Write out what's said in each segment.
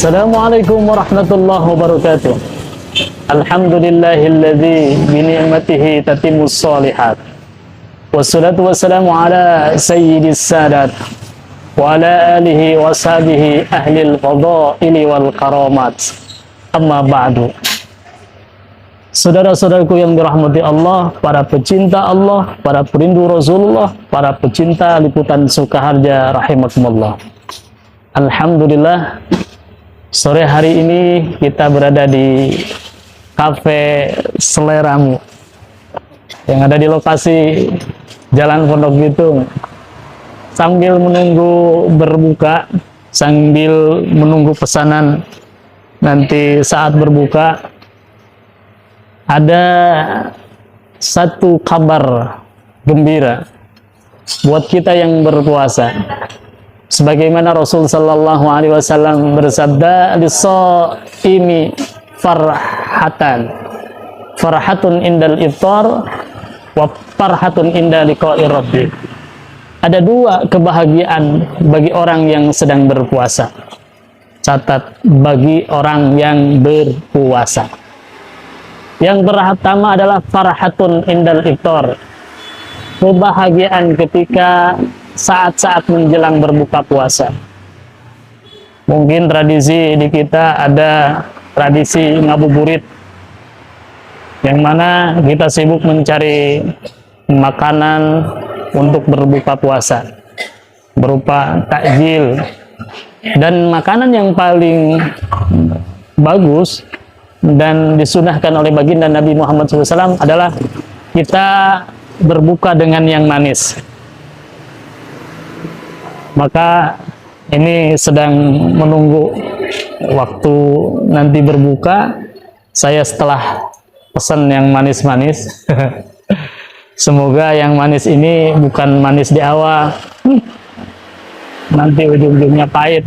Assalamualaikum warahmatullahi wabarakatuh. Alhamdulillahilladzi bini'matihi tatimmus shalihat. Wassalatu wassalamu ala sayyidis sadat wa ala alihi wa sahbihi ahlil fadaili wal karamat. Amma ba'du. Saudara-saudaraku yang dirahmati Allah, para pecinta Allah, para perindu Rasulullah, para pecinta liputan Sukaharja rahimakumullah. Alhamdulillah, sore hari ini kita berada di Cafe Seleramu yang ada di lokasi Jalan Pondok Bitung, sambil menunggu berbuka, sambil menunggu pesanan nanti saat berbuka. Ada satu kabar gembira buat kita yang berpuasa. Sebagaimana Rasul sallallahu alaihi wasallam bersabda, "Lis-shaimi farhatun indal iftar wa farhatun inda liqa'i rabbi." Ada dua kebahagiaan bagi orang yang sedang berpuasa. Catat, bagi orang yang berpuasa. Yang pertama adalah farhatun indal iftar, kebahagiaan ketika saat-saat menjelang berbuka puasa. Mungkin tradisi di kita ada tradisi ngabuburit, yang mana kita sibuk mencari makanan untuk berbuka puasa berupa takjil, dan makanan yang paling bagus dan disunahkan oleh baginda Nabi Muhammad SAW adalah kita berbuka dengan yang manis. Maka ini sedang menunggu waktu nanti berbuka. Saya setelah pesan yang manis-manis. Semoga yang manis ini bukan manis di awal, nanti ujung-ujungnya pahit.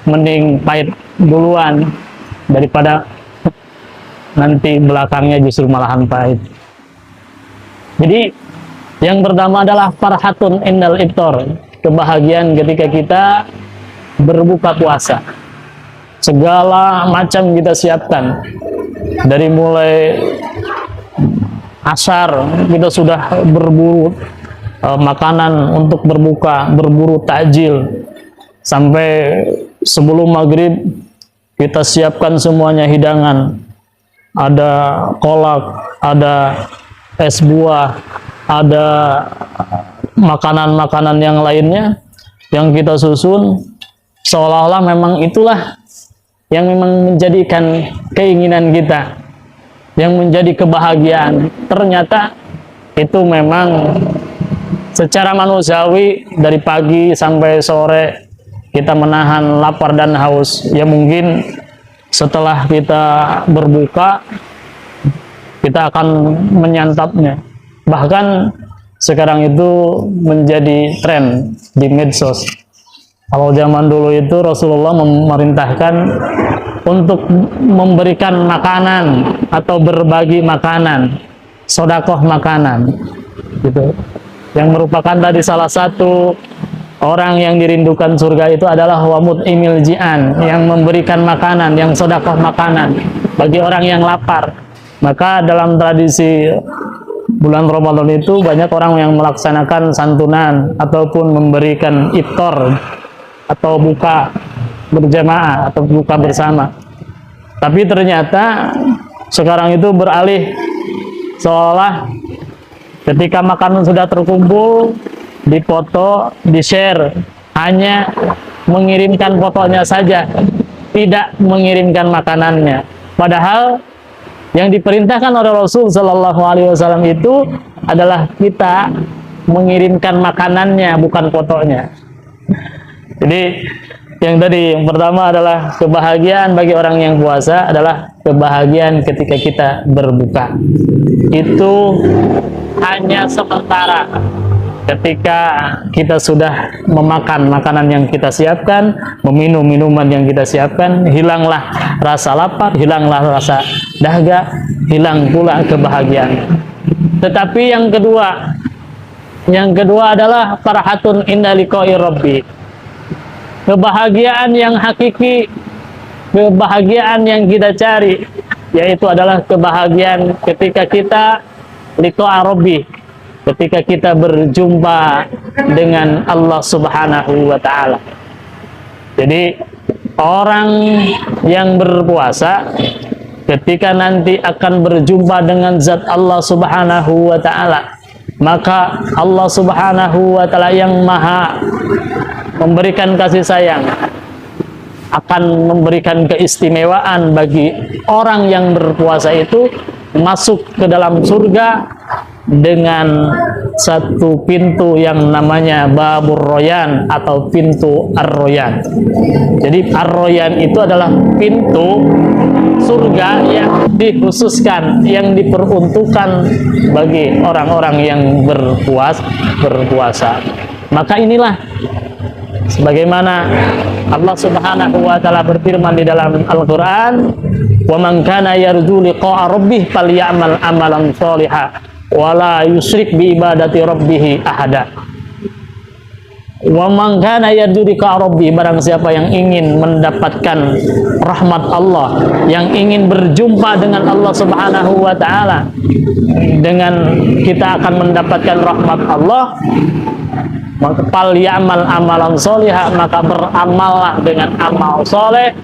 Mending pahit duluan daripada nanti belakangnya justru malahan pahit. Jadi yang pertama adalah farhatun indal iftar, kebahagiaan ketika kita berbuka puasa. Segala macam kita siapkan, dari mulai asar kita sudah berburu makanan untuk berbuka, berburu takjil, sampai sebelum maghrib kita siapkan semuanya hidangan. Ada kolak, ada es buah, ada makanan-makanan yang lainnya yang kita susun, seolah-olah memang itulah yang memang menjadikan keinginan kita, yang menjadi kebahagiaan. Ternyata itu memang secara manusiawi, dari pagi sampai sore kita menahan lapar dan haus. Ya mungkin setelah kita berbuka kita akan menyantapnya. Bahkan sekarang itu menjadi tren di medsos. Kalau zaman dulu itu Rasulullah memerintahkan untuk memberikan makanan atau berbagi makanan, sedekah makanan, gitu. Yang merupakan tadi salah satu orang yang dirindukan surga itu adalah wamut imil ji'an, yang memberikan makanan, yang sedekah makanan bagi orang yang lapar. Maka dalam tradisi bulan Ramadan itu banyak orang yang melaksanakan santunan ataupun memberikan iftar atau buka berjamaah atau buka bersama. Tapi ternyata sekarang itu beralih, seolah ketika makanan sudah terkumpul, dipoto, di-share, hanya mengirimkan fotonya saja, tidak mengirimkan makanannya. Padahal yang diperintahkan oleh Rasul Sallallahu Alaihi Wasallam itu adalah kita mengirimkan makanannya, bukan fotonya. Jadi yang tadi, yang pertama adalah kebahagiaan bagi orang yang puasa adalah kebahagiaan ketika kita berbuka. Itu hanya sementara. Ketika kita sudah memakan makanan yang kita siapkan, meminum minuman yang kita siapkan, hilanglah rasa lapar, hilanglah rasa dahaga, hilang pula kebahagiaan. Tetapi yang kedua adalah farhatun inda liqa'i rabbi, kebahagiaan yang hakiki kebahagiaan yang kita cari, yaitu adalah kebahagiaan ketika kita liqa Rabbi, ketika kita berjumpa dengan Allah Subhanahu wa Ta'ala. Jadi orang yang berpuasa ketika nanti akan berjumpa dengan zat Allah Subhanahu wa Ta'ala, maka Allah Subhanahu wa Ta'ala yang maha memberikan kasih sayang akan memberikan keistimewaan bagi orang yang berpuasa itu masuk ke dalam surga dengan satu pintu yang namanya Babur Royan atau pintu Ar-Royan. Jadi Ar-Royan itu adalah pintu surga yang dikhususkan, yang diperuntukkan bagi orang-orang yang berpuasa. Maka inilah sebagaimana Allah Subhanahu wa Ta'ala berfirman di dalam Al-Qur'an, "Wa man kana yarju liqa'a rabbih falyamal amalan shalihan wa la yusyrik bi ibadati rabbih ahada." Wa man kana yarju liqa'a rabbih, barang siapa yang ingin mendapatkan rahmat Allah, yang ingin berjumpa dengan Allah Subhanahu wa Ta'ala, dengan kita akan mendapatkan rahmat Allah, maka fal ya'mal amalan sholiha, maka beramallah dengan amal soleh,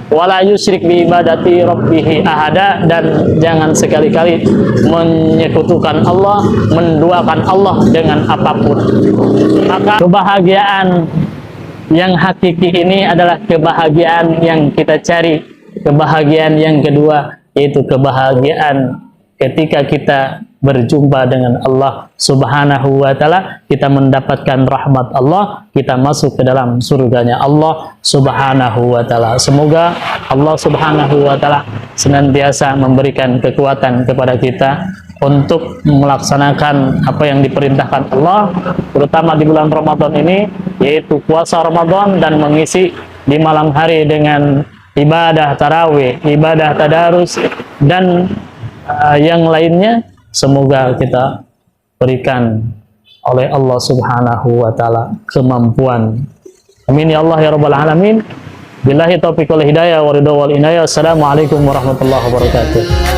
wala yusyrik bi ibadati rabbih ahada, dan jangan sekali-kali menyekutukan Allah, menduakan Allah dengan apapun. Maka kebahagiaan yang hakiki ini adalah kebahagiaan yang kita cari. Kebahagiaan yang kedua yaitu kebahagiaan ketika kita berjumpa dengan Allah Subhanahu wa Ta'ala, kita mendapatkan rahmat Allah, kita masuk ke dalam surganya Allah Subhanahu wa Ta'ala. Semoga Allah Subhanahu wa Ta'ala senantiasa memberikan kekuatan kepada kita untuk melaksanakan apa yang diperintahkan Allah, terutama di bulan Ramadan ini, yaitu puasa Ramadan dan mengisi di malam hari dengan ibadah tarawih, ibadah tadarus, dan yang lainnya. Semoga kita berikan oleh Allah Subhanahu wa Ta'ala kemampuan. Amin ya Allah ya Rabbal Alamin. Billahi taufiq wal hidayah wa ridha wal inayah. Assalamualaikum warahmatullahi wabarakatuh.